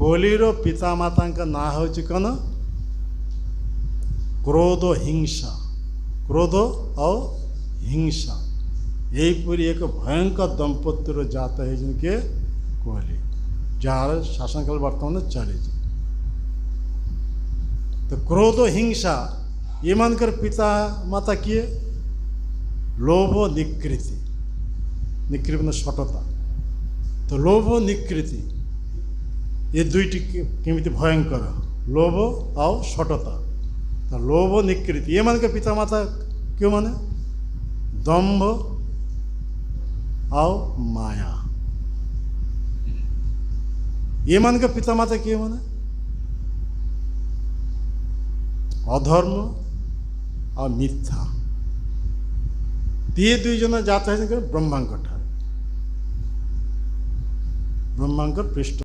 कोहलीर पितामाता ना हूँ कौन क्रोध हिंसा क्रोध और हिंसा यहीपरी एक भयंकर दंपतिर जात है जिनके कोहली जार शासनकाल बर्तमान चली तो क्रोध हिंसा ये मानकर पिता माता किए लोभ निकृति निकृति मतलब सटता तो लोभ निकृति ये दुईटी केमिति भयंकर लोभ और सटता तो लोभ निकृति ये मानकर पिता माता क्यों माने दंभ और माया ये मानकर पिता माता क्यों माने अधर्म और मिथ्या ये दुई जन जाता है ब्रह्मांक ठार ब्रह्मांक पृष्ठ